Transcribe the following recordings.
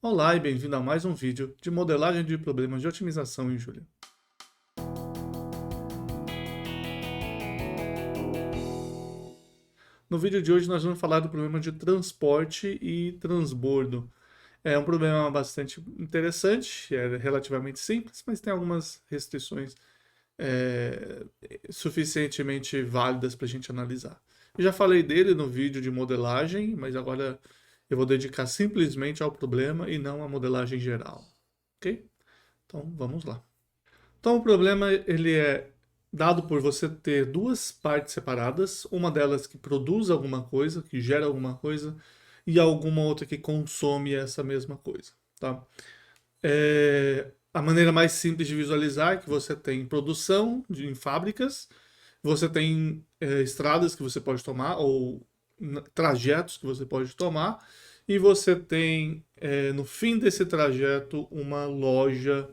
Olá e bem-vindo a mais um vídeo de modelagem de problemas de otimização em Julia. No vídeo de hoje nós vamos falar do problema de transporte e transbordo. É um problema bastante interessante, é relativamente simples, mas tem algumas restrições é, suficientemente válidas para a gente analisar. Eu já falei dele no vídeo de modelagem, mas agora eu vou dedicar simplesmente ao problema e não à modelagem geral, ok? Então vamos lá. Então o problema ele é dado por você ter duas partes separadas, uma delas que produz alguma coisa, que gera alguma coisa, e alguma outra que consome essa mesma coisa, tá? A maneira mais simples de visualizar é que você tem produção em fábricas, você tem estradas que você pode tomar, ou trajetos que você pode tomar, e você tem, no fim desse trajeto, uma loja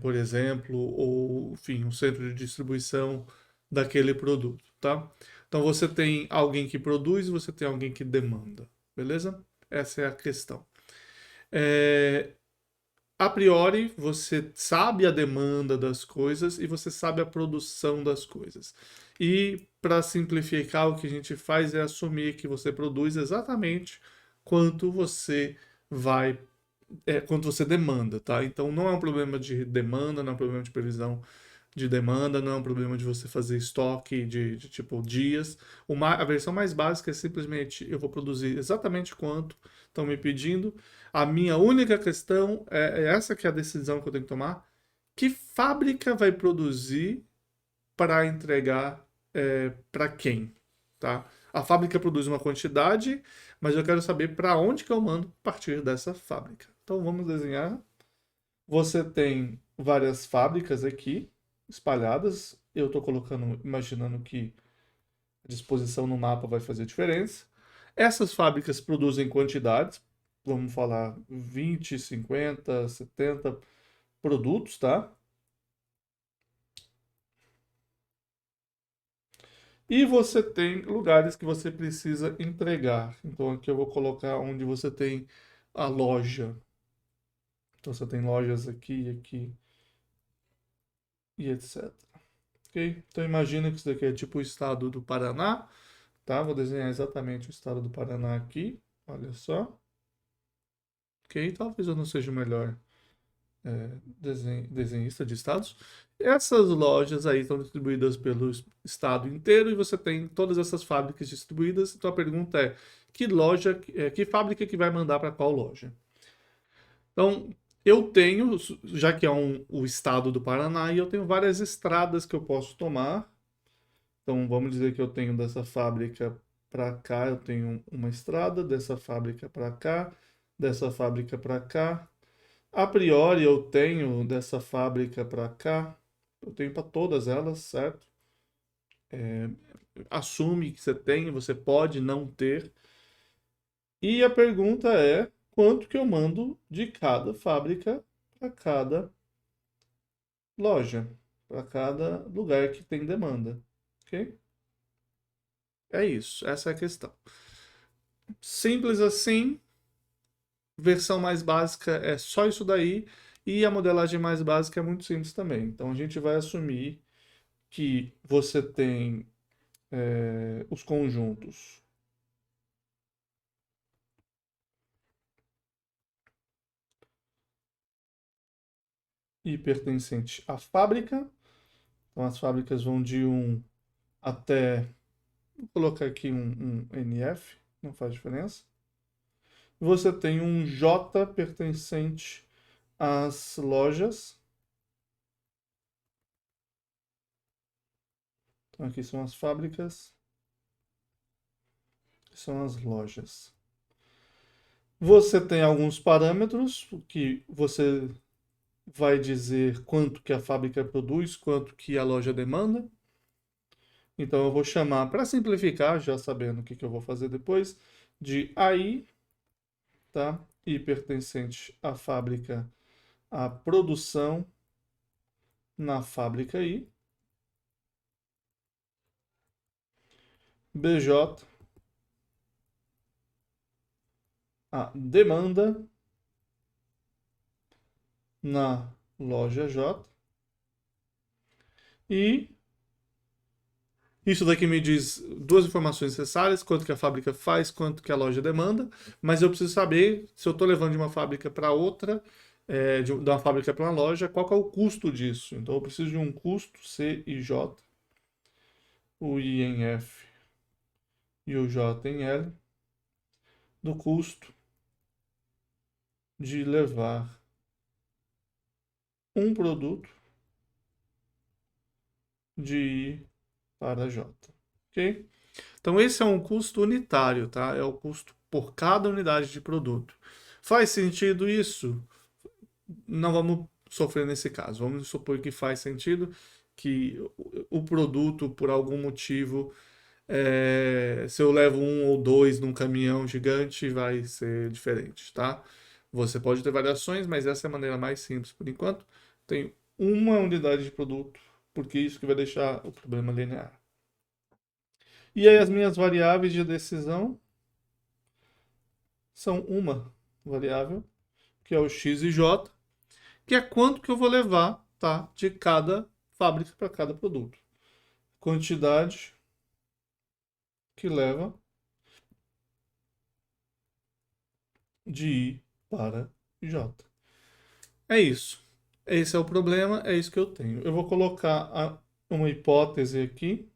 por exemplo, ou, enfim, um centro de distribuição daquele produto, tá? Então você tem alguém que produz e você tem alguém que demanda, beleza? Essa é a questão. É, a priori, você sabe a demanda das coisas e você sabe a produção das coisas. E para simplificar, o que a gente faz é assumir que você produz exatamente quanto você vai quanto você demanda, tá? Então não é um problema de demanda, não é um problema de previsão de demanda, não é um problema de você fazer estoque de tipo dias. A versão mais básica é simplesmente eu vou produzir exatamente quanto estão me pedindo. A minha única questão é essa que é a decisão que eu tenho que tomar. Que fábrica vai produzir para entregar para quem, tá? A fábrica produz uma quantidade, mas eu quero saber para onde que eu mando a partir dessa fábrica. Então vamos desenhar. Você tem várias fábricas aqui espalhadas. Eu estou colocando, imaginando que a disposição no mapa vai fazer diferença. Essas fábricas produzem quantidades, vamos falar 20, 50, 70 produtos, tá? E você tem lugares que você precisa entregar. Então aqui eu vou colocar onde você tem a loja. Então você tem lojas aqui, aqui e etc. Ok? Então imagina que isso daqui é tipo o estado do Paraná, tá? Vou desenhar exatamente o estado do Paraná aqui. Olha só. Ok? Talvez eu não seja o melhor desenhista de estados. Essas lojas aí estão distribuídas pelo estado inteiro e você tem todas essas fábricas distribuídas. Então a pergunta é: que loja, que fábrica que vai mandar para qual loja? Então eu tenho, já que é o estado do Paraná, e eu tenho várias estradas que eu posso tomar. Então vamos dizer que eu tenho dessa fábrica para cá, eu tenho uma estrada, dessa fábrica para cá, dessa fábrica para cá. A priori eu tenho dessa fábrica para cá, eu tenho para todas elas, certo? Assume que você tem, você pode não ter. E a pergunta é quanto que eu mando de cada fábrica para cada loja, para cada lugar que tem demanda, ok? É isso, essa é a questão. Simples assim, versão mais básica é só isso daí, e a modelagem mais básica é muito simples também. Então a gente vai assumir que você tem os conjuntos I pertencente à fábrica. Então as fábricas vão de um até, vou colocar aqui um NF, não faz diferença. Você tem um J pertencente às lojas. Então aqui são as fábricas, são as lojas. Você tem alguns parâmetros que você vai dizer quanto que a fábrica produz, quanto que a loja demanda. Então eu vou chamar, para simplificar, já sabendo o que, que eu vou fazer depois, de AI, tá? I pertencente à fábrica, à produção na fábrica I. BJ a demanda na loja J e isso daqui me diz duas informações necessárias, quanto que a fábrica faz, quanto que a loja demanda, mas eu preciso saber se eu estou levando de uma fábrica para outra, de uma fábrica para uma loja, qual que é o custo disso. Então eu preciso de um custo C e J, o I em F e o J em L, do custo de levar um produto de I para J. Ok? Então esse é um custo unitário, tá? É o custo por cada unidade de produto. Faz sentido isso? Não vamos sofrer nesse caso. Vamos supor que faz sentido que o produto, por algum motivo, se eu levo um ou dois num caminhão gigante, vai ser diferente, tá? Você pode ter variações, mas essa é a maneira mais simples por enquanto. Tem uma unidade de produto, porque isso que vai deixar o problema linear. E aí as minhas variáveis de decisão são uma variável, que é o x e j, que é quanto que eu vou levar, tá, de cada fábrica para cada produto. Quantidade que leva de I para J. É isso. Esse é o problema, é isso que eu tenho. Eu vou colocar uma hipótese aqui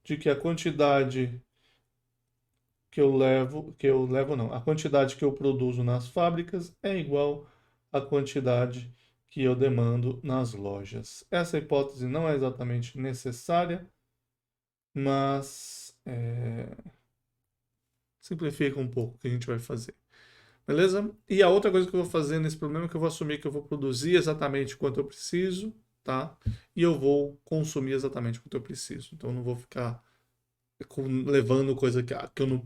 de que a quantidade a quantidade que eu produzo nas fábricas é igual à quantidade que eu demando nas lojas. Essa hipótese não é exatamente necessária, mas simplifica um pouco o que a gente vai fazer. Beleza? E a outra coisa que eu vou fazer nesse problema é que eu vou assumir que eu vou produzir exatamente quanto eu preciso, tá? E eu vou consumir exatamente quanto eu preciso. Então eu não vou ficar levando coisa que eu não.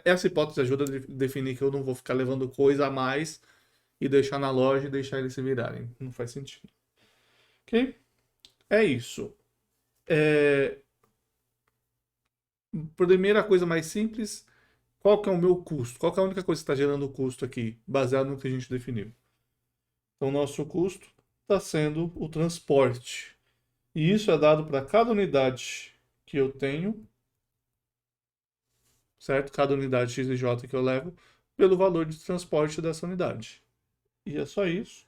Essa hipótese ajuda a definir que eu não vou ficar levando coisa a mais e deixar na loja e deixar eles se virarem. Não faz sentido. Ok? É isso. Primeira coisa mais simples, qual que é o meu custo? Qual que é a única coisa que está gerando o custo aqui, baseado no que a gente definiu? Então, o nosso custo está sendo o transporte. E isso é dado para cada unidade que eu tenho, certo? Cada unidade X e J que eu levo, pelo valor de transporte dessa unidade. E é só isso.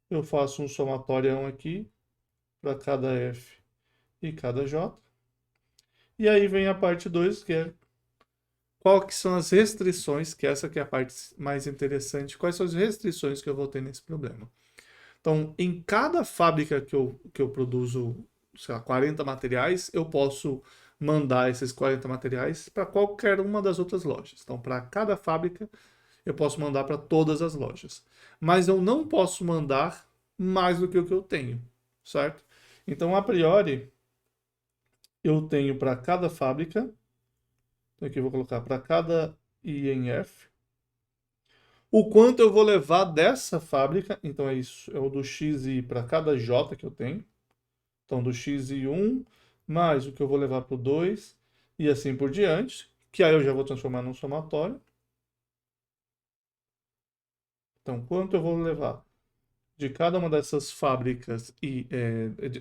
Eu faço um somatório aqui para cada F e cada J. E aí vem a parte 2, que é qual que são as restrições, que essa que é a parte mais interessante, quais são as restrições que eu vou ter nesse problema. Então, em cada fábrica que eu produzo, sei lá, 40 materiais, eu posso mandar esses 40 materiais para qualquer uma das outras lojas. Então, para cada fábrica, eu posso mandar para todas as lojas. Mas eu não posso mandar mais do que o que eu tenho, certo? Então, a priori, eu tenho para cada fábrica, então aqui eu vou colocar para cada INF, o quanto eu vou levar dessa fábrica, então é isso, é o do XI para cada J que eu tenho. Então, do XI1 mais o que eu vou levar para o 2 e assim por diante, que aí eu já vou transformar num somatório. Então, quanto eu vou levar de cada uma dessas fábricas e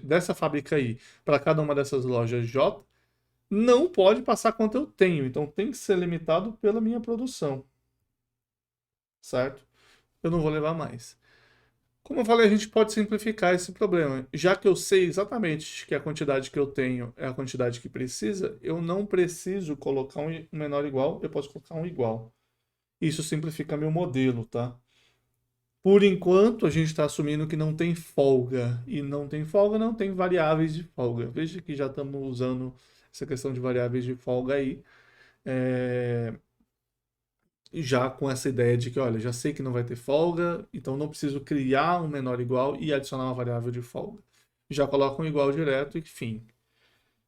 dessa fábrica I para cada uma dessas lojas J, não pode passar quanto eu tenho. Então, tem que ser limitado pela minha produção, certo? Eu não vou levar mais. Como eu falei, a gente pode simplificar esse problema. Já que eu sei exatamente que a quantidade que eu tenho é a quantidade que precisa, eu não preciso colocar um menor igual, eu posso colocar um igual. Isso simplifica meu modelo, tá? Por enquanto, a gente está assumindo que não tem folga. E não tem folga, não tem variáveis de folga. Veja que já estamos usando essa questão de variáveis de folga aí. Já com essa ideia de que, olha, já sei que não vai ter folga, então não preciso criar um menor igual e adicionar uma variável de folga. Já coloco um igual direto e fim.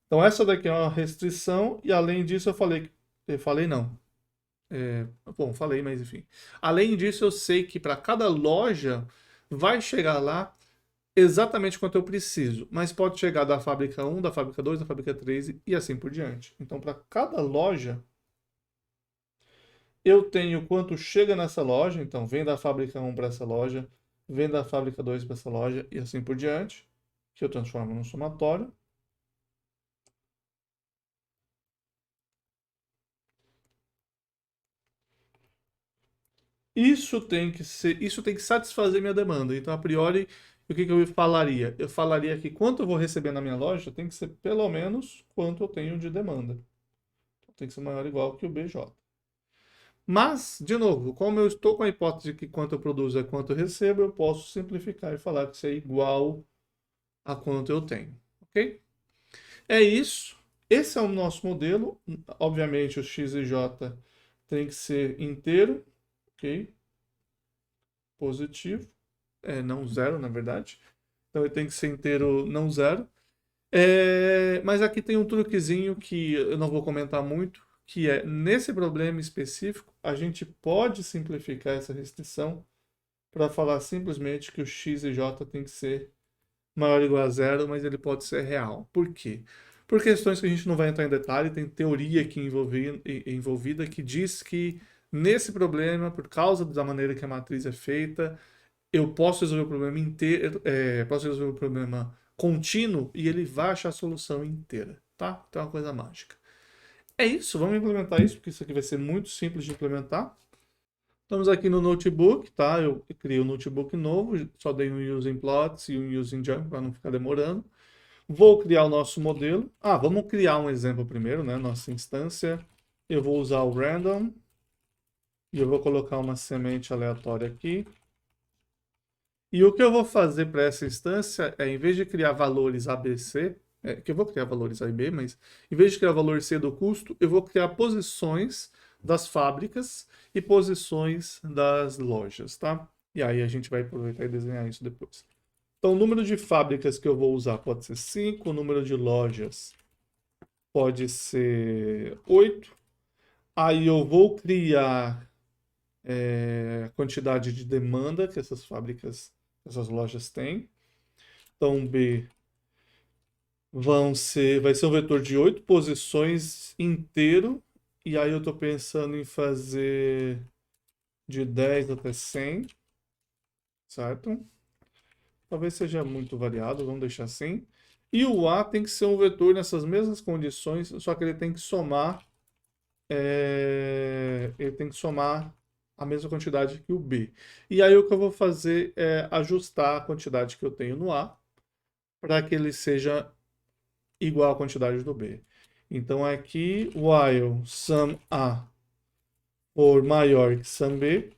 Então essa daqui é uma restrição e além disso eu falei não. Bom, falei, mas enfim. Além disso, eu sei que para cada loja vai chegar lá exatamente quanto eu preciso, mas pode chegar da fábrica 1, da fábrica 2, da fábrica 3 e assim por diante. Então, para cada loja, Eu tenho quanto chega nessa loja, então vem da fábrica 1 para essa loja, vem da fábrica 2 para essa loja e assim por diante, que eu transformo num somatório. Isso tem que satisfazer minha demanda. Então, a priori, o que que eu falaria? Eu falaria que quanto eu vou receber na minha loja tem que ser pelo menos quanto eu tenho de demanda. Então, tem que ser maior ou igual que o BJ. Mas, de novo, como eu estou com a hipótese que quanto eu produzo é quanto eu recebo, eu posso simplificar e falar que isso é igual a quanto eu tenho. Ok? É isso. Esse é o nosso modelo. Obviamente, o x e j tem que ser inteiro, ok? Positivo. Não zero, na verdade. Então ele tem que ser inteiro, não zero. Mas aqui tem um truquezinho que eu não vou comentar muito, que é, nesse problema específico, a gente pode simplificar essa restrição para falar simplesmente que o x e j tem que ser maior ou igual a zero, mas ele pode ser real. Por quê? Por questões que a gente não vai entrar em detalhe, tem teoria aqui envolvida que diz que nesse problema, por causa da maneira que a matriz é feita, eu posso resolver o problema inteiro, posso resolver o problema contínuo e ele vai achar a solução inteira, tá? Então é uma coisa mágica. É isso, vamos implementar isso, porque isso aqui vai ser muito simples de implementar. Estamos aqui no notebook, tá? Eu criei um notebook novo, só dei um using plots e um using jump para não ficar demorando. Vou criar o nosso modelo. Vamos criar um exemplo primeiro, né? Nossa instância. Eu vou usar o random e eu vou colocar uma semente aleatória aqui. E o que eu vou fazer para essa instância é, em vez de criar valores ABC, que eu vou criar valores A e B, mas em vez de criar valor C do custo, eu vou criar posições das fábricas e posições das lojas, tá? E aí a gente vai aproveitar e desenhar isso depois. Então, o número de fábricas que eu vou usar pode ser 5, o número de lojas pode ser 8. Aí eu vou criar a quantidade de demanda que essas fábricas, essas lojas têm. Então, B vai ser um vetor de 8 posições inteiro. E aí eu estou pensando em fazer de 10 até 100, certo? Talvez seja muito variado, vamos deixar assim. E o A tem que ser um vetor nessas mesmas condições, só que ele tem que somar, a mesma quantidade que o B. E aí o que eu vou fazer é ajustar a quantidade que eu tenho no A para que ele seja igual à quantidade do B. Então aqui, while sum A for maior que sum B.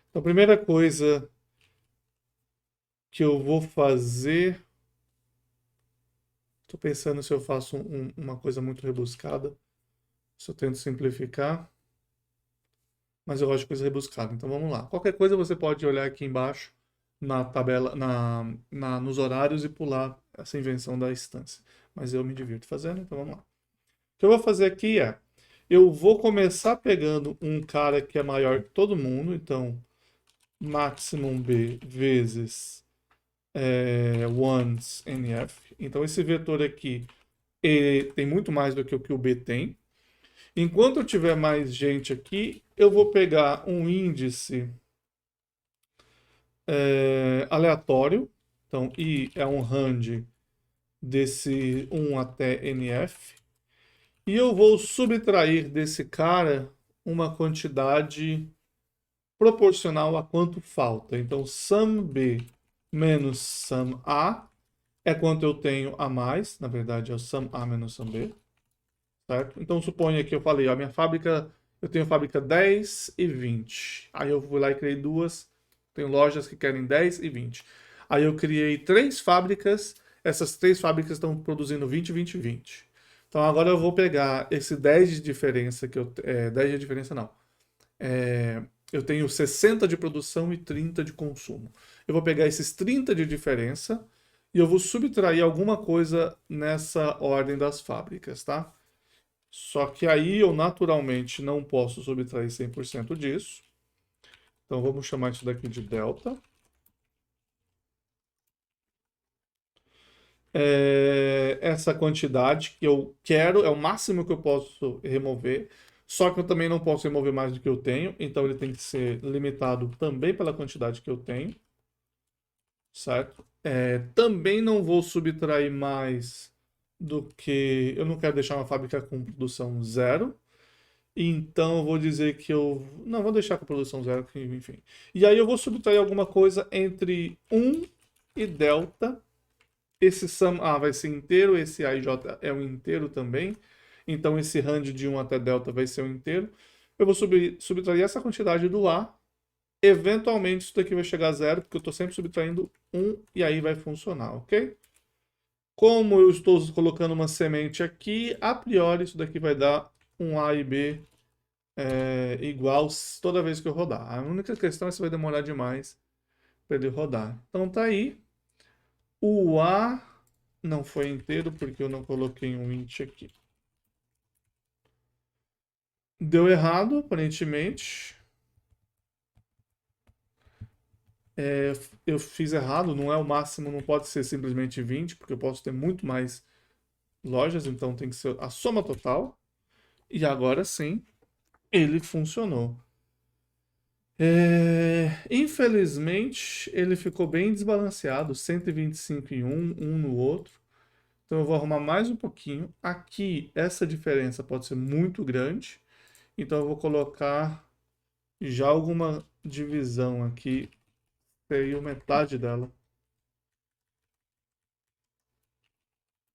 Então a primeira coisa que eu vou fazer, estou pensando se eu faço uma coisa muito rebuscada, se eu tento simplificar, mas eu gosto de coisa rebuscada. Então vamos lá. Qualquer coisa você pode olhar aqui embaixo na tabela, nos horários e pular essa invenção da instância. Mas eu me divirto fazendo, então vamos lá. O que eu vou fazer aqui é, eu vou começar pegando um cara que é maior que todo mundo, então maximum B vezes ones NF. Então esse vetor aqui ele tem muito mais do que o B tem. Enquanto eu tiver mais gente aqui, eu vou pegar um índice aleatório. Então, I é um range desse 1 até NF. E eu vou subtrair desse cara uma quantidade proporcional a quanto falta. Então, sum B menos sum A é quanto eu tenho a mais. Na verdade, é o sum A menos sum B. Certo? Então, suponha que eu falei, a minha fábrica, eu tenho fábrica 10 e 20. Aí eu fui lá e criei duas. Tenho lojas que querem 10 e 20. Aí eu criei três fábricas. Essas três fábricas estão produzindo 20, 20 e 20. Então agora eu vou pegar esse 10 de diferença que 10 de diferença não. Eu tenho 60 de produção e 30 de consumo. Eu vou pegar esses 30 de diferença e eu vou subtrair alguma coisa nessa ordem das fábricas, tá? Só que aí eu naturalmente não posso subtrair 100% disso. Então vamos chamar isso daqui de delta. Essa quantidade que eu quero é o máximo que eu posso remover. Só que eu também não posso remover mais do que eu tenho, então ele tem que ser limitado também pela quantidade que eu tenho, certo? Também não vou subtrair mais do que... Eu não quero deixar uma fábrica com produção zero, então eu vou dizer que eu... Não, vou deixar com produção zero, enfim. E aí eu vou subtrair alguma coisa entre 1 e delta. Esse sum A vai ser inteiro, esse A e J é um inteiro também. Então esse range de 1 até delta vai ser um inteiro. Eu vou subtrair essa quantidade do A. Eventualmente isso daqui vai chegar a zero, porque eu estou sempre subtraindo 1 e aí vai funcionar, ok? Como eu estou colocando uma semente aqui, a priori isso daqui vai dar um A e B igual toda vez que eu rodar. A única questão é se vai demorar demais para ele rodar. Então tá aí. O A não foi inteiro porque eu não coloquei um int aqui. Deu errado, aparentemente. Eu fiz errado, não é o máximo, não pode ser simplesmente 20, porque eu posso ter muito mais lojas, então tem que ser a soma total. E agora sim, ele funcionou. Infelizmente, ele ficou bem desbalanceado, 125 em um no outro. Então eu vou arrumar mais um pouquinho. Aqui, essa diferença pode ser muito grande. Então eu vou colocar já alguma divisão aqui. Seria metade dela.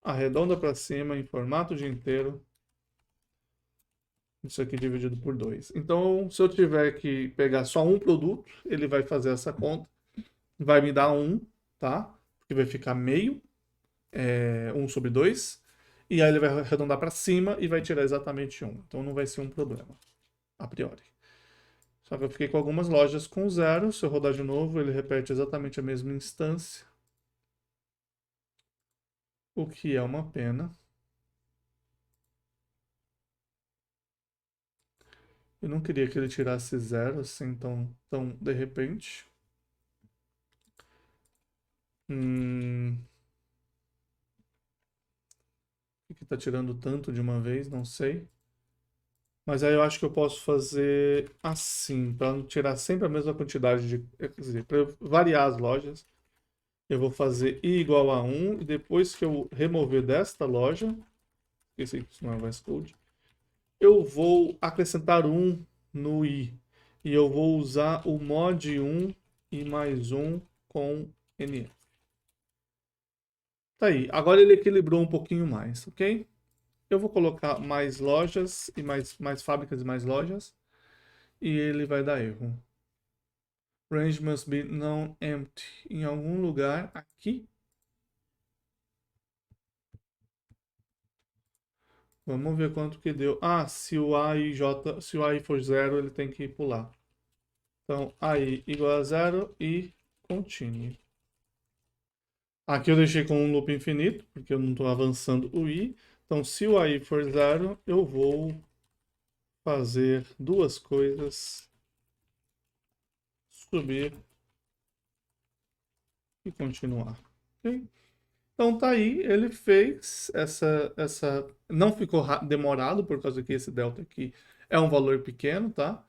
Arredonda para cima em formato de inteiro. Isso aqui dividido por 2. Então, se eu tiver que pegar só um produto, ele vai fazer essa conta. Vai me dar 1, tá? Que vai ficar meio. 1 sobre 2. E aí ele vai arredondar para cima e vai tirar exatamente 1. Então não vai ser um problema, a priori. Só que eu fiquei com algumas lojas com 0. Se eu rodar de novo, ele repete exatamente a mesma instância. O que é uma pena. Eu não queria que ele tirasse 0 assim tão de repente. Por que tá tirando tanto de uma vez? Não sei. Mas aí eu acho que eu posso fazer assim, para não tirar sempre a mesma quantidade de. Quer dizer, para variar as lojas, eu vou fazer i igual a 1 e depois que eu remover desta loja, esse aqui não é o VS eu vou acrescentar 1 no i. E eu vou usar o mod 1 e mais 1 com nf. Tá aí. Agora ele equilibrou um pouquinho mais, ok? Eu vou colocar mais lojas e mais fábricas e mais lojas. E ele vai dar erro. Range must be non-empty. Em algum lugar aqui. Vamos ver quanto que deu. Ah, se o A e J, se o A for 0, ele tem que pular. Então, AI igual a 0 e continue. Aqui eu deixei com um loop infinito, porque eu não estou avançando o I. Então, se o AI for 0, eu vou fazer duas coisas. Subir e continuar. Okay? Então tá aí, ele fez essa não ficou demorado por causa que esse delta aqui é um valor pequeno, tá?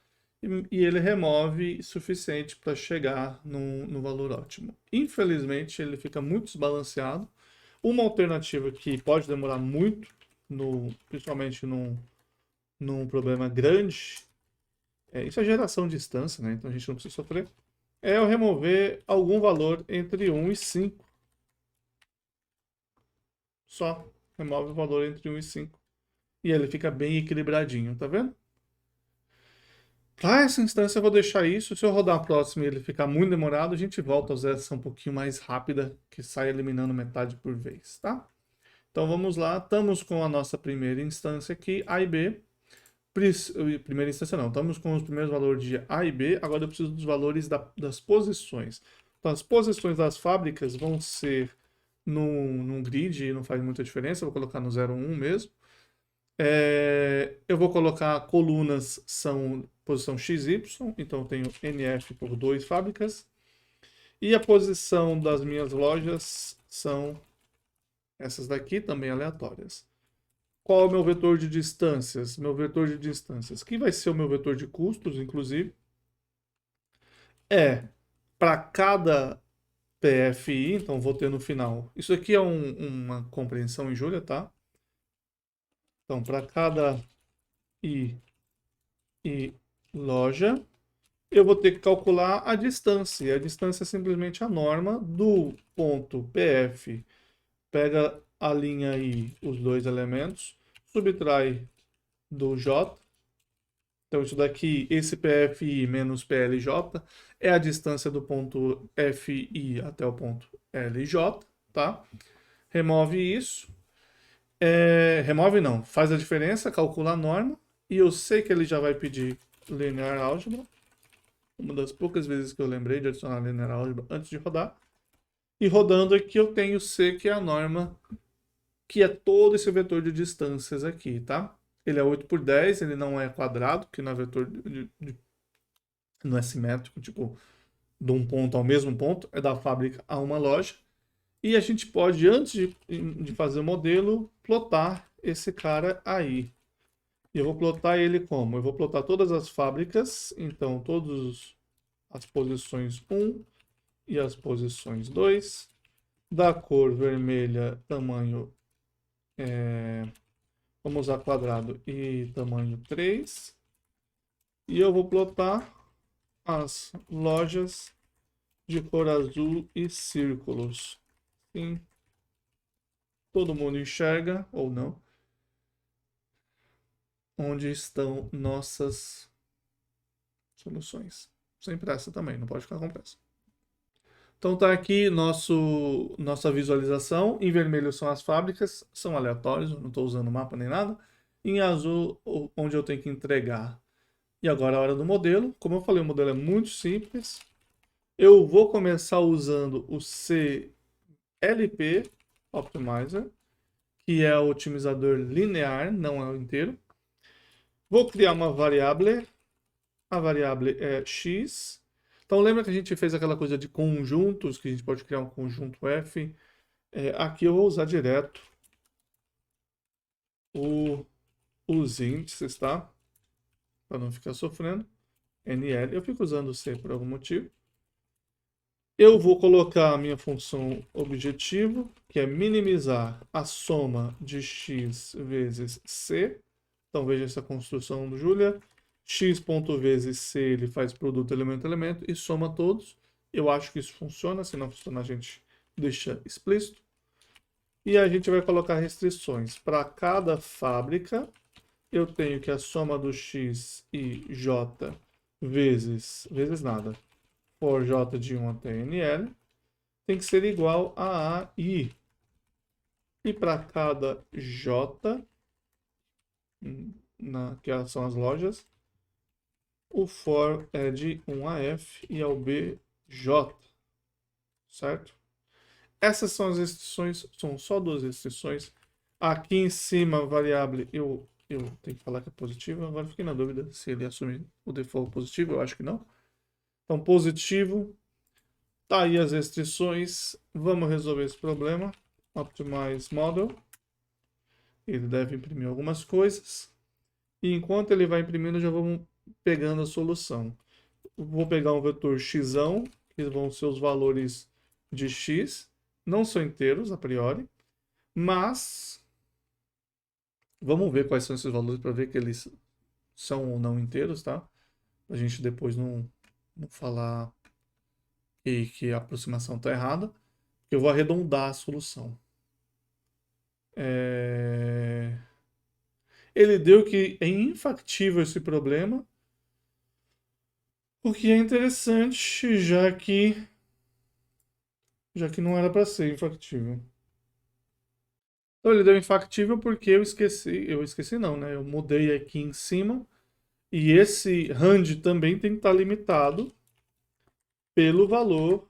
E ele remove suficiente para chegar no valor ótimo. Infelizmente, ele fica muito desbalanceado. Uma alternativa que pode demorar muito, principalmente num problema grande, isso é geração de instância, né? Então a gente não precisa sofrer. É eu remover algum valor entre 1 e 5. Só remove o valor entre 1 e 5. E ele fica bem equilibradinho, tá vendo? Para essa instância eu vou deixar isso. Se eu rodar a próxima e ele ficar muito demorado, a gente volta a usar essa um pouquinho mais rápida, que sai eliminando metade por vez, tá? Então vamos lá, estamos com a nossa primeira instância aqui, A e B. Primeira instância não, estamos com os primeiros valores de A e B, agora eu preciso dos valores das posições. Então as posições das fábricas vão ser num grid, não faz muita diferença, eu vou colocar no 0, 1 mesmo. Eu vou colocar colunas, são posição XY, então eu tenho NF por 2 fábricas. E a posição das minhas lojas são essas daqui, também aleatórias. Qual é o meu vetor de distâncias? Meu vetor de distâncias, que vai ser o meu vetor de custos, inclusive, é para cada PFI, então vou ter no final. Isso aqui é uma compreensão em Julia, tá? Então, para cada I e loja, eu vou ter que calcular a distância. E a distância é simplesmente a norma do ponto PF. Pega a linha I, os dois elementos, subtrai do J. Então, isso daqui, esse PFI menos PLJ, é a distância do ponto FI até o ponto LJ, tá? Remove isso. Remove não, faz a diferença, calcula a norma. E eu sei que ele já vai pedir linear álgebra. Uma das poucas vezes que eu lembrei de adicionar linear álgebra antes de rodar. E rodando aqui eu tenho C, que é a norma, que é todo esse vetor de distâncias aqui, tá? Ele é 8 por 10, ele não é quadrado, que não é vetor não é simétrico, tipo, de um ponto ao mesmo ponto, é da fábrica a uma loja. E a gente pode, antes de fazer o modelo, plotar esse cara aí. E eu vou plotar ele como? Eu vou plotar todas as fábricas, então todas as posições 1 e as posições 2, da cor vermelha, tamanho, vamos usar quadrado e tamanho 3. E eu vou plotar as lojas de cor azul e círculos. Sim, todo mundo enxerga, ou não, onde estão nossas soluções. Sem pressa também, não pode ficar com pressa. Então tá aqui nossa visualização. Em vermelho são as fábricas, são aleatórios, eu não estou usando mapa nem nada. Em azul, onde eu tenho que entregar. E agora a hora do modelo. Como eu falei, o modelo é muito simples. Eu vou começar usando o CLP Optimizer, que é o otimizador linear, não é o inteiro. Vou criar uma variável. A variável é x. Então lembra que a gente fez aquela coisa de conjuntos, que a gente pode criar um conjunto f. Aqui eu vou usar direto os índices, tá? Para não ficar sofrendo. NL, eu fico usando C por algum motivo. Eu vou colocar a minha função objetivo, que é minimizar a soma de x vezes c. Então veja essa construção do Julia. X ponto vezes c, ele faz produto elemento-elemento e soma todos. Eu acho que isso funciona, se não funcionar a gente deixa explícito. E a gente vai colocar restrições. Para cada fábrica, eu tenho que a soma do x e j vezes nada, for j de 1 até nl, tem que ser igual a i. E para cada j, que são as lojas, o for é de 1 a f e ao b, j. Certo? Essas são as restrições, são só duas restrições. Aqui em cima, a variável, eu tenho que falar que é positiva. Agora fiquei na dúvida se ele assume o default positivo, eu acho que não. Então, positivo. Tá aí as restrições. Vamos resolver esse problema. Optimize Model. Ele deve imprimir algumas coisas. E enquanto ele vai imprimindo, já vamos pegando a solução. Vou pegar um vetor x, que vão ser os valores de x. Não são inteiros, a priori. Mas vamos ver quais são esses valores para ver que eles são ou não inteiros, tá? A gente depois não falar que a aproximação está errada. Eu vou arredondar a solução. Ele deu que é infactível esse problema, o que é interessante, já que não era para ser infactível. Então ele deu infactível porque eu esqueci não, né? Eu mudei aqui em cima e esse range também tem que estar limitado pelo valor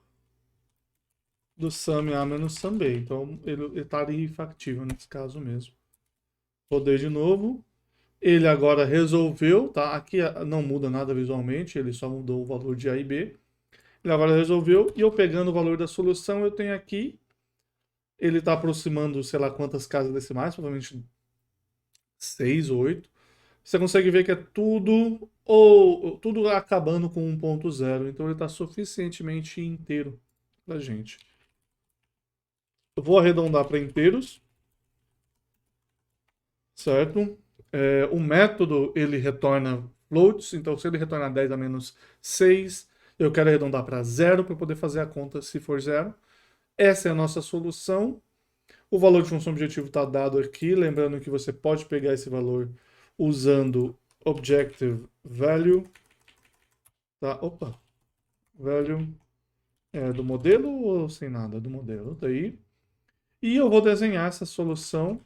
do sum A menos sum B. Então ele estaria infactível nesse caso mesmo. Rodei de novo. Ele agora resolveu, tá? Aqui não muda nada visualmente, ele só mudou o valor de A e B. Ele agora resolveu e eu pegando o valor da solução, eu tenho aqui. Ele está aproximando, sei lá quantas casas decimais, provavelmente 6, 8. Você consegue ver que é tudo ou tudo acabando com 1.0, então ele está suficientemente inteiro pra gente. Eu vou arredondar para inteiros, certo? O método ele retorna floats, então se ele retornar 10 a menos 6, eu quero arredondar para zero para poder fazer a conta se for zero. Essa é a nossa solução. O valor de função objetivo está dado aqui, lembrando que você pode pegar esse valor usando objective value, tá? Opa, value do modelo ou sem nada? Do modelo, daí. E eu vou desenhar essa solução,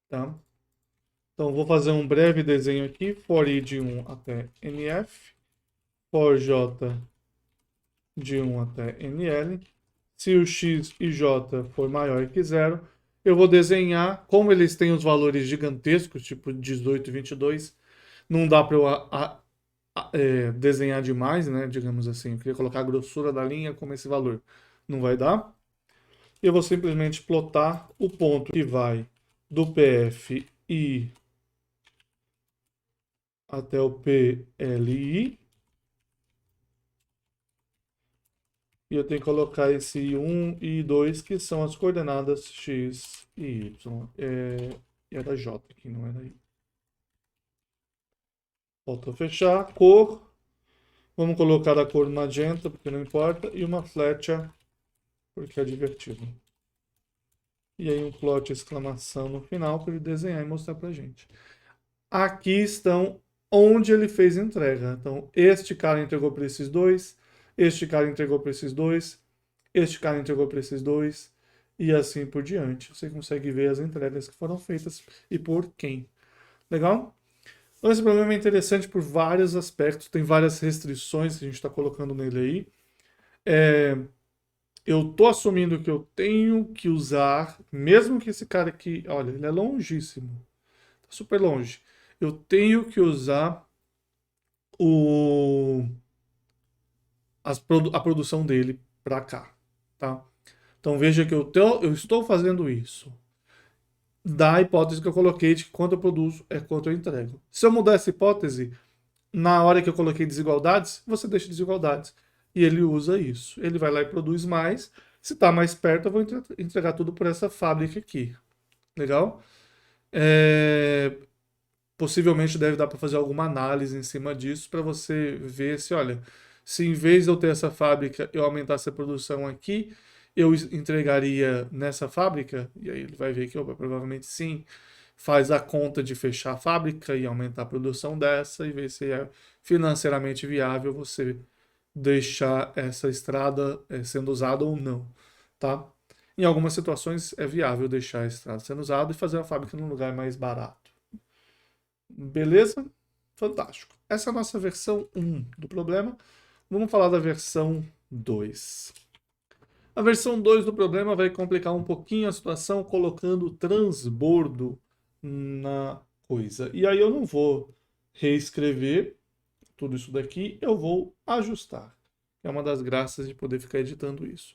tá? Então vou fazer um breve desenho aqui, for i de 1 até nf, for j de 1 até nl. Se o x e j for maior que zero, eu vou desenhar, como eles têm os valores gigantescos, tipo 18 e 22, não dá para eu desenhar demais, né? Digamos assim, eu queria colocar a grossura da linha como esse valor. Não vai dar. Eu vou simplesmente plotar o ponto que vai do PFI até o PLI. E eu tenho que colocar esse 1 e 2, que são as coordenadas x e y. Era j aqui, não era i. Volto a fechar. Cor. Vamos colocar a cor magenta, porque não importa. E uma flecha, porque é divertido. E aí um plot exclamação no final para ele desenhar e mostrar pra gente. Aqui estão onde ele fez a entrega. Então, este cara entregou para esses dois, este cara entregou para esses dois, este cara entregou para esses dois, e assim por diante. Você consegue ver as entregas que foram feitas e por quem. Legal? Então, esse problema é interessante por vários aspectos, tem várias restrições que a gente está colocando nele aí. Eu estou assumindo que eu tenho que usar, mesmo que esse cara aqui, olha, ele é longíssimo, tá super longe. Eu tenho que usar o, a produção dele para cá, tá? Então veja que eu estou fazendo isso da hipótese que eu coloquei de que quanto eu produzo é quanto eu entrego. Se eu mudar essa hipótese, na hora que eu coloquei desigualdades, você deixa desigualdades. E ele usa isso. Ele vai lá e produz mais. Se está mais perto, eu vou entregar tudo por essa fábrica aqui. Legal? É, possivelmente deve dar para fazer alguma análise em cima disso para você ver se, olha, se em vez de eu ter essa fábrica, eu aumentasse a produção aqui, eu entregaria nessa fábrica, e aí ele vai ver que opa, provavelmente sim, faz a conta de fechar a fábrica e aumentar a produção dessa e ver se é financeiramente viável você deixar essa estrada sendo usada ou não, tá? Em algumas situações é viável deixar a estrada sendo usada e fazer a fábrica num lugar mais barato. Beleza? Fantástico. Essa é a nossa versão 1 do problema. Vamos falar da versão 2. A versão 2 do problema vai complicar um pouquinho a situação colocando transbordo na coisa. E aí eu não vou reescrever tudo isso daqui, eu vou ajustar. É uma das graças de poder ficar editando isso.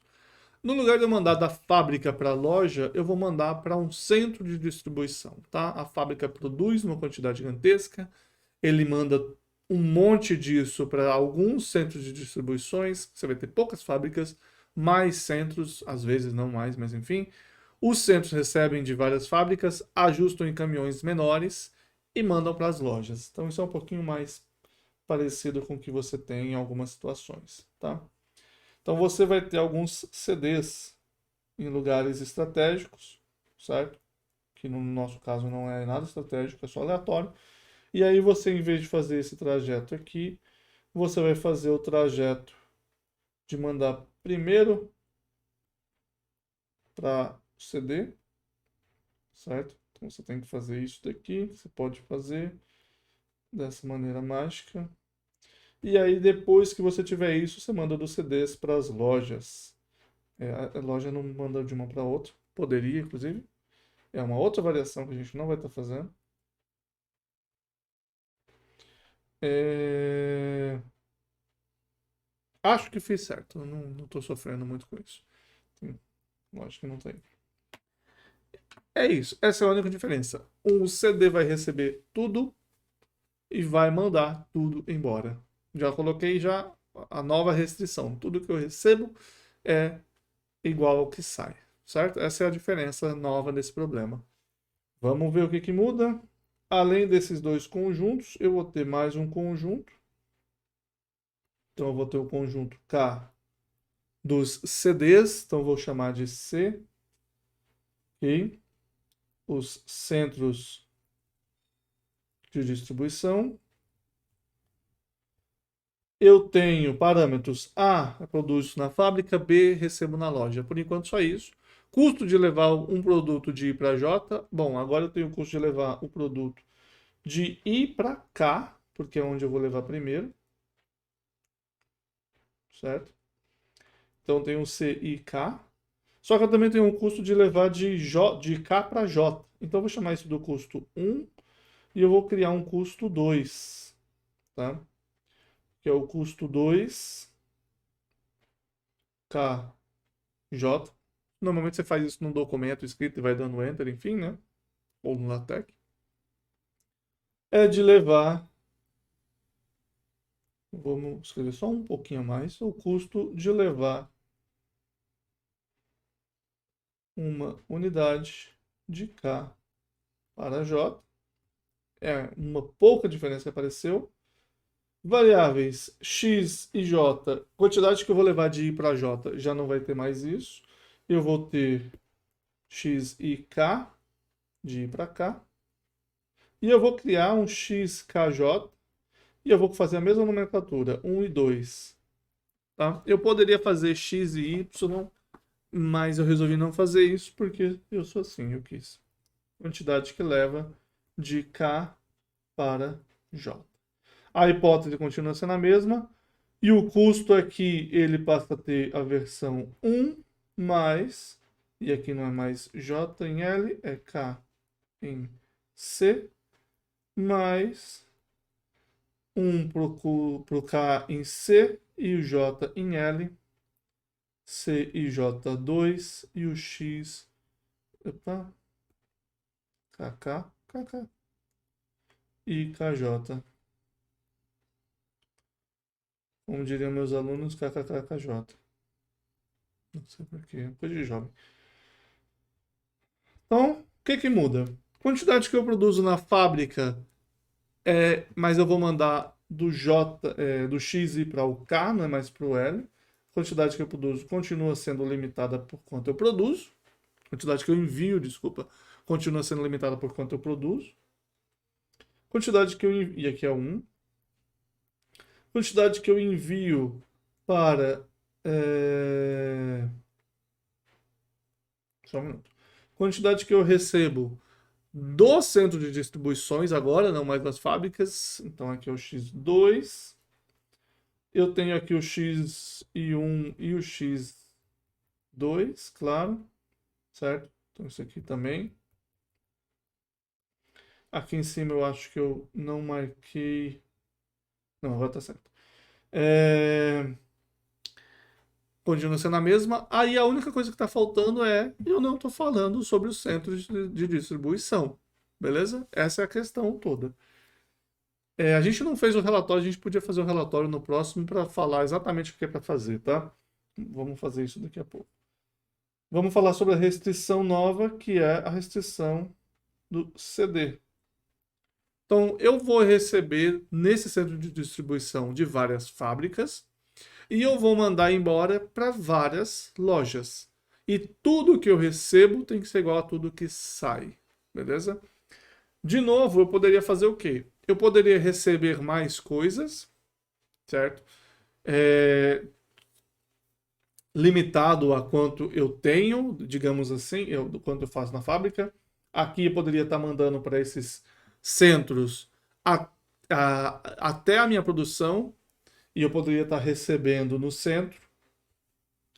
No lugar de eu mandar da fábrica para a loja, eu vou mandar para um centro de distribuição, tá? A fábrica produz uma quantidade gigantesca, ele manda um monte disso para alguns centros de distribuições, você vai ter poucas fábricas, mais centros, às vezes não mais, mas enfim. Os centros recebem de várias fábricas, ajustam em caminhões menores e mandam para as lojas. Então isso é um pouquinho mais parecido com o que você tem em algumas situações, tá? Então você vai ter alguns CDs em lugares estratégicos, certo? Que no nosso caso não é nada estratégico, é só aleatório. E aí você, em vez de fazer esse trajeto aqui, você vai fazer o trajeto de mandar primeiro para o CD, certo? Então você tem que fazer isso daqui, você pode fazer dessa maneira mágica. E aí depois que você tiver isso, você manda dos CDs para as lojas. A loja não manda de uma para outra, poderia inclusive. É uma outra variação que a gente não vai estar fazendo. É... Acho que fiz certo, eu não estou sofrendo muito com isso. Sim, lógico que não tem. É isso, essa é a única diferença. O CD vai receber tudo e vai mandar tudo embora. Já coloquei já a nova restrição. Tudo que eu recebo é igual ao que sai, certo? Essa é a diferença nova desse problema. Vamos ver o que muda. Além desses dois conjuntos, eu vou ter mais um conjunto. Então, eu vou ter o conjunto K dos CDs. Então, eu vou chamar de C. Ok? Os centros de distribuição. Eu tenho parâmetros A, eu produzo na fábrica, B, recebo na loja. Por enquanto, só isso. Custo de levar um produto de I para J. Bom, agora eu tenho o custo de levar o produto de I para K, porque é onde eu vou levar primeiro. Certo? Então, tem o C e K. Só que eu também tenho um custo de levar de K para J. Então, eu vou chamar isso do custo 1 e eu vou criar um custo 2. Tá? Que é o custo 2 KJ. Normalmente você faz isso num documento escrito e vai dando enter, enfim, né? Ou no LaTeX. É de levar, vamos escrever só um pouquinho a mais, o custo de levar uma unidade de K para J. É uma pouca diferença que apareceu. Variáveis x e j, quantidade que eu vou levar de i para j, já não vai ter mais isso. Eu vou ter x e k, de i para k. E eu vou criar um xkj, e eu vou fazer a mesma nomenclatura, 1 e 2. Tá? Eu poderia fazer x e y, mas eu resolvi não fazer isso porque eu sou assim, eu quis. Quantidade que leva de k para j. A hipótese continua sendo a mesma. E o custo aqui, ele passa a ter a versão 1 mais, e aqui não é mais J em L, é K em C, mais 1 para o K em C e o J em L, C e J2 e o X, opa, KK, KK e KJ. Como diriam meus alunos, KKKJ. Não sei porquê, coisa de jovem. Então, o que muda? Quantidade que eu produzo na fábrica, mas eu vou mandar do X ir para o K, não é mais para o L. Quantidade que eu produzo continua sendo limitada por quanto eu produzo. Quantidade que eu envio, desculpa, continua sendo limitada por quanto eu produzo. Quantidade que eu envio, e aqui é 1. Quantidade que eu envio para... Só um minuto. Quantidade que eu recebo do centro de distribuições agora, não mais das fábricas. Então aqui é o X2. Eu tenho aqui o X1 e o X2, claro. Certo? Então isso aqui também. Aqui em cima eu acho que eu não marquei. Não, agora tá certo. Continua sendo a mesma. Aí a única coisa que está faltando é eu não estou falando sobre os centros de distribuição. Beleza? Essa é a questão toda. A gente não fez o relatório, a gente podia fazer o relatório no próximo para falar exatamente o que é para fazer, tá? Vamos fazer isso daqui a pouco. Vamos falar sobre a restrição nova, que é a restrição do CD. Então, eu vou receber nesse centro de distribuição de várias fábricas e eu vou mandar embora para várias lojas. E tudo que eu recebo tem que ser igual a tudo que sai, beleza? De novo, eu poderia fazer o quê? Eu poderia receber mais coisas, certo? Limitado a quanto eu tenho, digamos assim, do quanto eu faço na fábrica. Aqui eu poderia estar mandando para esses centros até a minha produção e eu poderia estar recebendo no centro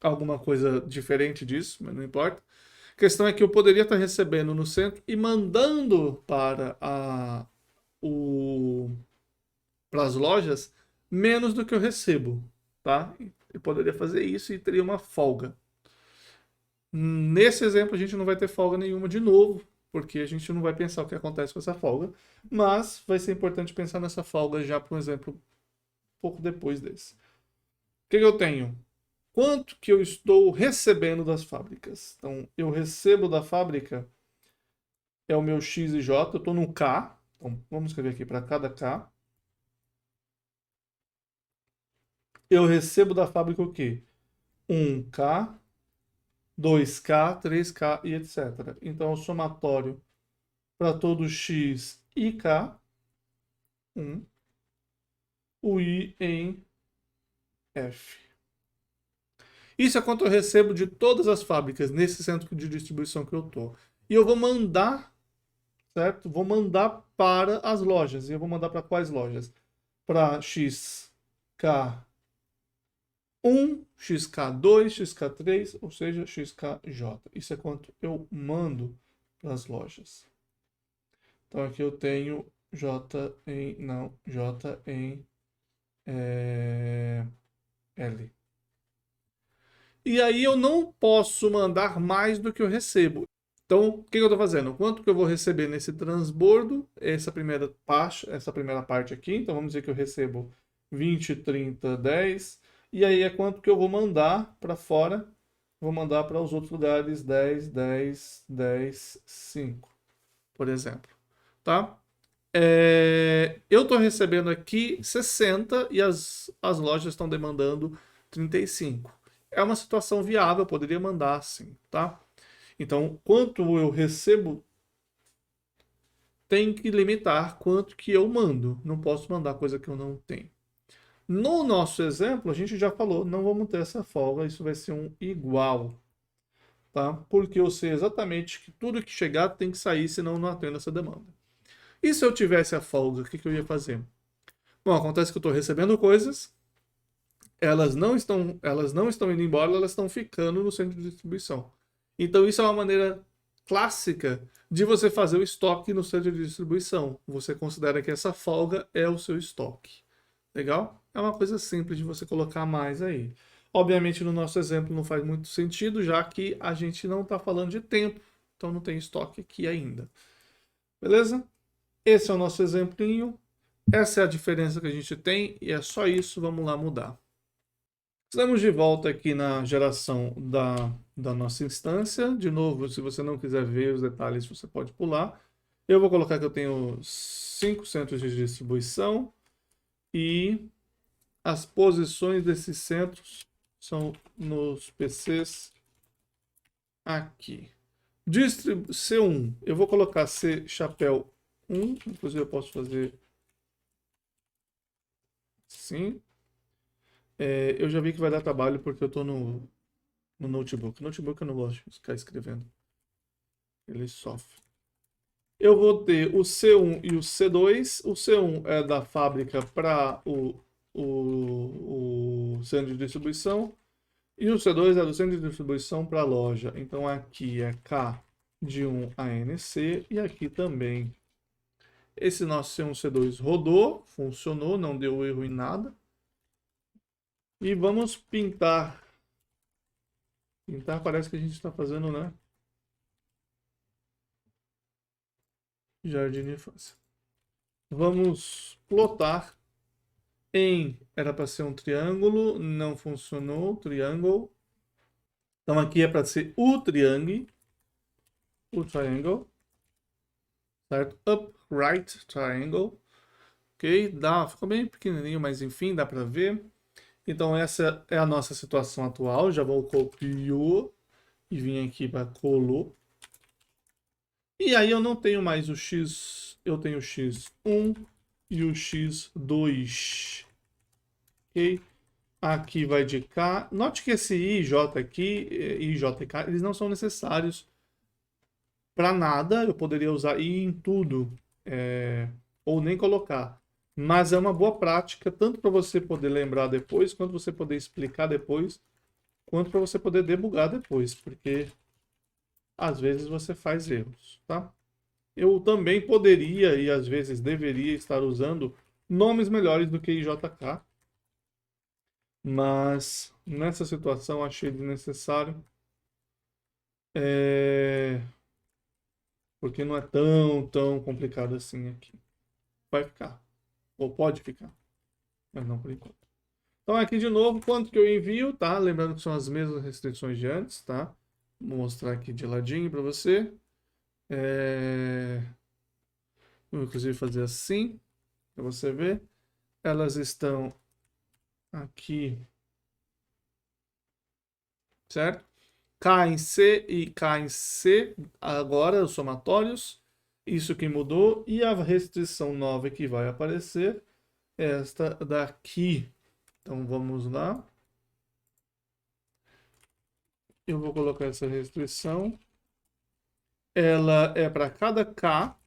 alguma coisa diferente disso, mas não importa. A questão é que eu poderia estar recebendo no centro e mandando para as lojas menos do que eu recebo, tá? Eu poderia fazer isso e teria uma folga. Nesse exemplo, a gente não vai ter folga nenhuma de novo, porque a gente não vai pensar o que acontece com essa folga, mas vai ser importante pensar nessa folga já para um exemplo um pouco depois desse. O que eu tenho? Quanto que eu estou recebendo das fábricas? Então, eu recebo da fábrica, é o meu X e J, eu estou no K, então vamos escrever aqui para cada K. Eu recebo da fábrica o quê? 1K, 2K, 3K e etc. Então, o somatório para todo X e K, 1, o I em F. Isso é quanto eu recebo de todas as fábricas nesse centro de distribuição que eu estou. E eu vou mandar, certo? Vou mandar para as lojas. E eu vou mandar para quais lojas? Para XK1, XK2, XK3, ou seja, XKJ. Isso é quanto eu mando para as lojas. Então aqui eu tenho J em, não, J em L. E aí eu não posso mandar mais do que eu recebo. Então, o que eu estou fazendo? Quanto que eu vou receber nesse transbordo? Essa primeira parte aqui. Então, vamos dizer que eu recebo 20, 30, 10. E aí é quanto que eu vou mandar para fora. Vou mandar para os outros lugares 10, 10, 10, 5, por exemplo. Tá? Eu estou recebendo aqui 60 e as lojas estão demandando 35. É uma situação viável, eu poderia mandar sim, tá? Então, quanto eu recebo tem que limitar quanto que eu mando. Não posso mandar coisa que eu não tenho. No nosso exemplo, a gente já falou, não vamos ter essa folga, isso vai ser um igual, tá? Porque eu sei exatamente que tudo que chegar tem que sair, senão não atendo essa demanda. E se eu tivesse a folga, o que eu ia fazer? Bom, acontece que eu estou recebendo coisas, elas não estão indo embora, elas estão ficando no centro de distribuição. Então isso é uma maneira clássica de você fazer o estoque no centro de distribuição. Você considera que essa folga é o seu estoque. Legal? É uma coisa simples de você colocar mais aí. Obviamente, no nosso exemplo não faz muito sentido, já que a gente não está falando de tempo, então não tem estoque aqui ainda. Beleza? Esse é o nosso exemplinho. Essa é a diferença que a gente tem e é só isso. Vamos lá mudar. Estamos de volta aqui na geração da nossa instância. De novo, se você não quiser ver os detalhes, você pode pular. Eu vou colocar que eu tenho 5 centros de distribuição e as posições desses centros são nos PCs aqui. C1, eu vou colocar C chapéu 1, inclusive eu posso fazer assim. Eu já vi que vai dar trabalho porque eu estou no notebook. Notebook eu não gosto de ficar escrevendo. Ele sofre. Eu vou ter o C1 e o C2. O C1 é da fábrica para o centro de distribuição. E o C2 é do centro de distribuição para a loja. Então aqui é K de 1 a NC. E aqui também. Esse nosso C1 C2 rodou, funcionou, não deu erro em nada. E vamos pintar. Pintar parece que a gente está fazendo, né? Jardim de infância. Vamos plotar era para ser um triângulo, não funcionou, triângulo. Então aqui é para ser o triângulo, certo? Upright triangle, ok? Ficou bem pequenininho, mas enfim, dá para ver. Então essa é a nossa situação atual, já vou copiar e vim aqui para colou. E aí eu não tenho mais o X, eu tenho o X1 e o X2. Ok? Aqui vai de K. Note que esse IJ aqui, IJ e K, eles não são necessários para nada. Eu poderia usar I em tudo, ou nem colocar. Mas é uma boa prática, tanto para você poder lembrar depois, quanto você poder explicar depois, quanto para você poder debugar depois, porque às vezes você faz erros, tá? Eu também poderia e às vezes deveria estar usando nomes melhores do que IJK, mas nessa situação achei desnecessário. É, porque não é tão complicado assim aqui. Vai ficar, ou pode ficar, mas não por enquanto. Então aqui de novo, quanto que eu envio, tá? Lembrando que são as mesmas restrições de antes, tá? Vou mostrar aqui de ladinho para você. Vou inclusive fazer assim, para você ver. Elas estão aqui, certo? K em C e K em C, agora os somatórios. Isso que mudou. E a restrição nova que vai aparecer é esta daqui. Então vamos lá. Eu vou colocar essa restrição. Ela é para cada K.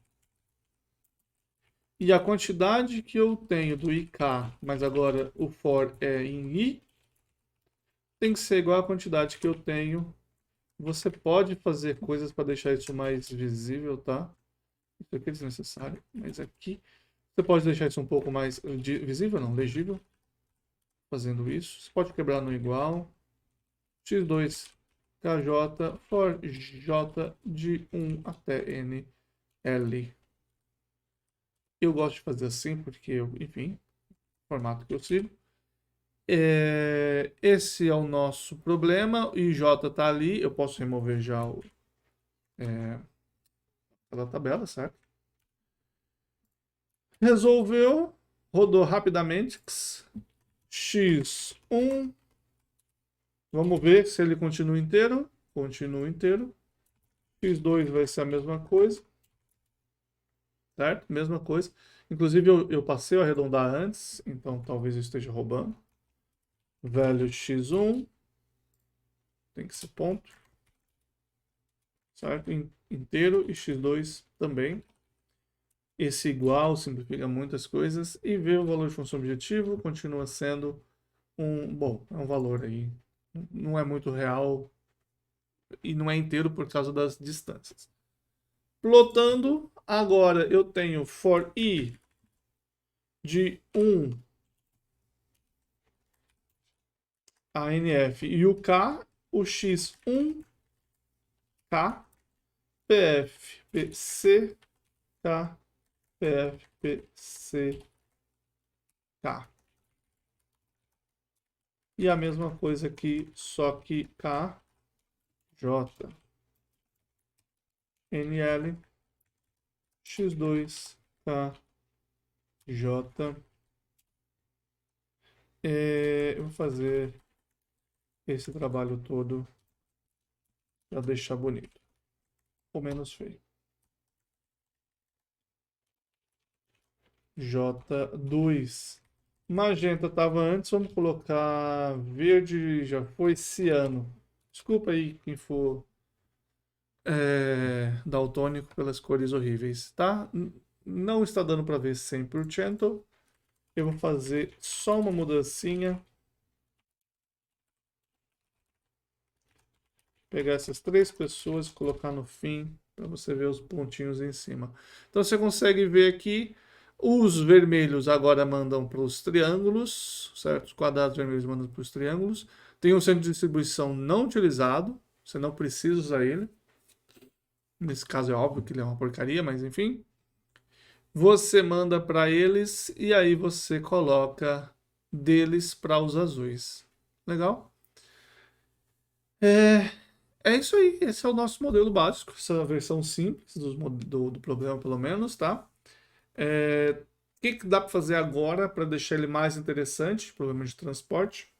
E a quantidade que eu tenho do IK, mas agora o for é em I, tem que ser igual à quantidade que eu tenho. Você pode fazer coisas para deixar isso mais visível, tá? Isso aqui é desnecessário, mas aqui você pode deixar isso um pouco mais visível, não, legível, fazendo isso. Você pode quebrar no igual. X2 KJ for J de 1 até N L. Eu gosto de fazer assim porque, enfim, formato que eu sigo. Esse é o nosso problema. O IJ está ali. Eu posso remover já a tabela, certo? Resolveu. Rodou rapidamente. X1. Vamos ver se ele continua inteiro. Continua inteiro. X2 vai ser a mesma coisa. Certo? Mesma coisa. Inclusive eu passei a arredondar antes. Então talvez eu esteja roubando. Velho X1. Tem que ser ponto. Certo? Inteiro. E X2 também. Esse igual simplifica muitas coisas. E ver o valor de função objetivo continua sendo bom, é um valor aí. Não é muito real e não é inteiro por causa das distâncias. Plotando, agora eu tenho for i de 1 a NF e o K, o X1, K, PF, PC, K, PF, PC, K. E a mesma coisa aqui, só que K, J, NL, X2, K, J. Eu vou fazer esse trabalho todo para deixar bonito, ou menos feio. J2. Magenta estava antes, vamos colocar verde, já foi ciano. Desculpa aí quem for daltônico pelas cores horríveis, tá? Não está dando para ver 100%. Eu vou fazer só uma mudancinha. Pegar essas três pessoas e colocar no fim para você ver os pontinhos em cima. Então você consegue ver aqui os vermelhos agora mandam para os triângulos, certo? Os quadrados vermelhos mandam para os triângulos. Tem um centro de distribuição não utilizado, você não precisa usar ele. Nesse caso é óbvio que ele é uma porcaria, mas enfim. Você manda para eles e aí você coloca deles para os azuis. Legal? É, É isso aí, esse é o nosso modelo básico, essa é a versão simples do problema, pelo menos, tá? O que dá para fazer agora para deixar ele mais interessante, problema de transporte?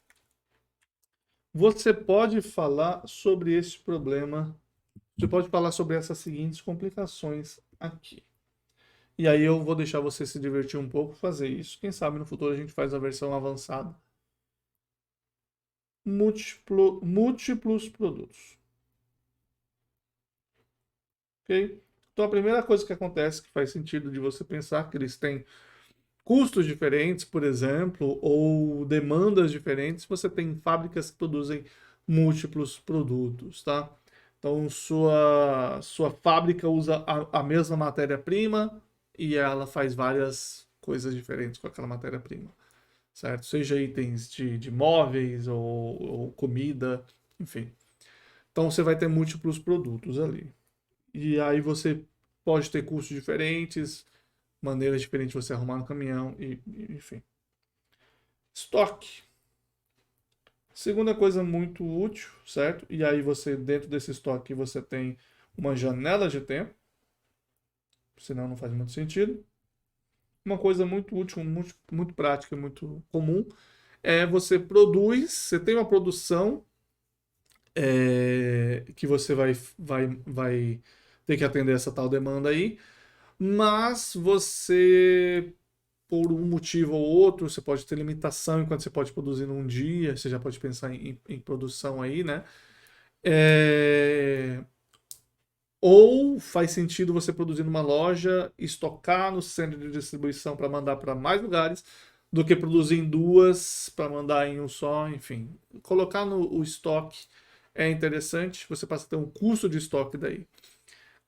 Você pode falar sobre esse problema, você pode falar sobre essas seguintes complicações aqui. E aí eu vou deixar você se divertir um pouco fazer isso. Quem sabe no futuro a gente faz a versão avançada. Múltiplos produtos. Ok? Então a primeira coisa que acontece que faz sentido de você pensar que eles têm custos diferentes, por exemplo, ou demandas diferentes, você tem fábricas que produzem múltiplos produtos, tá? Então sua fábrica usa a mesma matéria-prima e ela faz várias coisas diferentes com aquela matéria-prima, certo? Seja itens de móveis ou comida, enfim. Então você vai ter múltiplos produtos ali. E aí você pode ter custos diferentes, maneiras diferentes de você arrumar no caminhão, enfim. Estoque. Segunda coisa muito útil, certo? E aí você, dentro desse estoque, você tem uma janela de tempo, senão não faz muito sentido. Uma coisa muito útil, muito prática, muito comum, é você produz, você tem uma produção que você vai ter que atender essa tal demanda aí, mas você, por um motivo ou outro, você pode ter limitação em quanto você pode produzir num dia, você já pode pensar em produção aí, né? Ou faz sentido você produzir numa loja, estocar no centro de distribuição para mandar para mais lugares, do que produzir em duas para mandar em um só, enfim. Colocar no o estoque é interessante, você passa a ter um custo de estoque daí.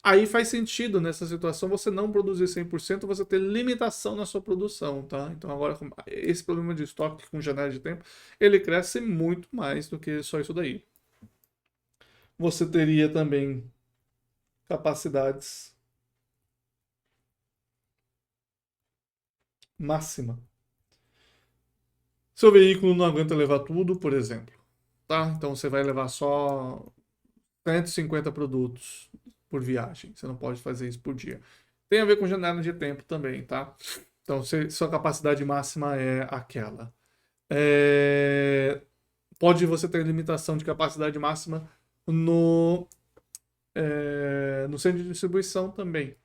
Aí faz sentido nessa situação você não produzir 100%, você ter limitação na sua produção, tá? Então agora esse problema de estoque com janela de tempo, ele cresce muito mais do que só isso daí. Você teria também capacidades máxima. Seu veículo não aguenta levar tudo, por exemplo, tá? Então você vai levar só 150 produtos por viagem. Você não pode fazer isso por dia. Tem a ver com janela de tempo também, tá? Então, sua capacidade máxima é aquela. Pode você ter limitação de capacidade máxima no centro de distribuição também.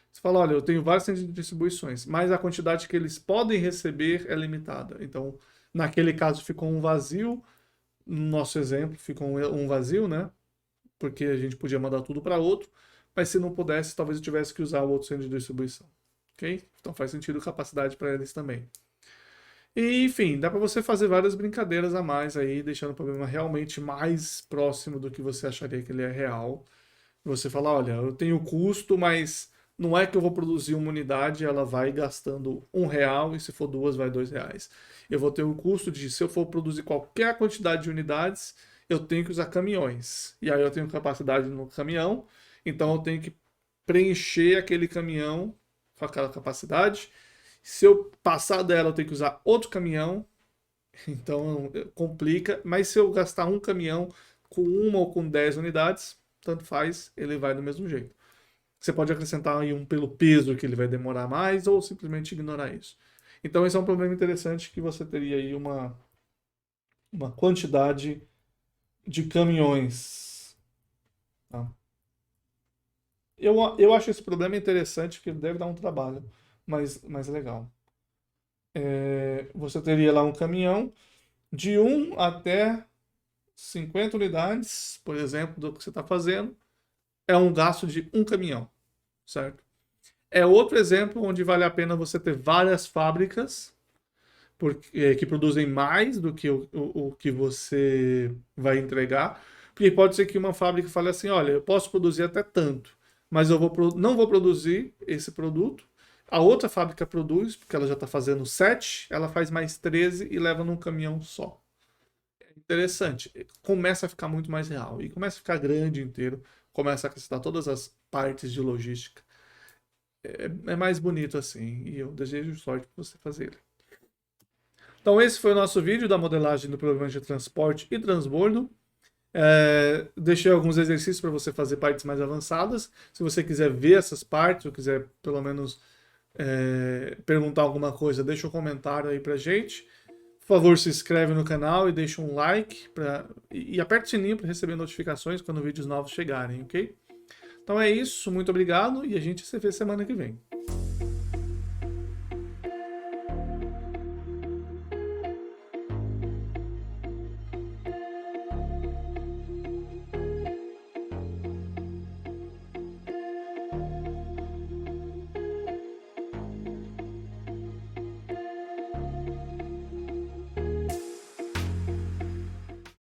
Você fala, olha, eu tenho vários centros de distribuições, mas a quantidade que eles podem receber é limitada. Então, naquele caso, ficou um vazio. No nosso exemplo, ficou um vazio, né? Porque a gente podia mandar tudo para outro, mas se não pudesse, talvez eu tivesse que usar o outro centro de distribuição. Ok? Então faz sentido capacidade para eles também. E, enfim, dá para você fazer várias brincadeiras a mais aí, deixando o problema realmente mais próximo do que você acharia que ele é real. Você fala, olha, eu tenho custo, mas não é que eu vou produzir uma unidade, ela vai gastando R$ 1 e se for duas, vai R$ 2. Eu vou ter o custo de, se eu for produzir qualquer quantidade de unidades, eu tenho que usar caminhões. E aí eu tenho capacidade no caminhão, então eu tenho que preencher aquele caminhão com aquela capacidade. Se eu passar dela, eu tenho que usar outro caminhão, então complica. Mas se eu gastar um caminhão com uma ou com 10 unidades, tanto faz, ele vai do mesmo jeito. Você pode acrescentar aí um pelo peso que ele vai demorar mais ou simplesmente ignorar isso. Então esse é um problema interessante que você teria aí uma quantidade de caminhões. Tá? Eu acho esse problema interessante porque ele deve dar um trabalho, mas legal. Você teria lá um caminhão de 1 até 50 unidades, por exemplo, do que você está fazendo, é um gasto de um caminhão, certo? É outro exemplo onde vale a pena você ter várias fábricas que produzem mais do que o que você vai entregar, porque pode ser que uma fábrica fale assim, olha, eu posso produzir até tanto, mas não vou produzir esse produto. A outra fábrica produz, porque ela já está fazendo 7, ela faz mais 13 e leva num caminhão só. Interessante. Começa a ficar muito mais real. E começa a ficar grande inteiro. Começa a acrescentar todas as partes de logística. É mais bonito assim. E eu desejo sorte para você fazer ele. Então esse foi o nosso vídeo da modelagem do problema de transporte e transbordo. Deixei alguns exercícios para você fazer partes mais avançadas. Se você quiser ver essas partes, ou quiser pelo menos perguntar alguma coisa, deixa um comentário aí pra gente. Por favor, se inscreve no canal e deixa um like e aperta o sininho para receber notificações quando vídeos novos chegarem, ok? Então é isso, muito obrigado e a gente se vê semana que vem.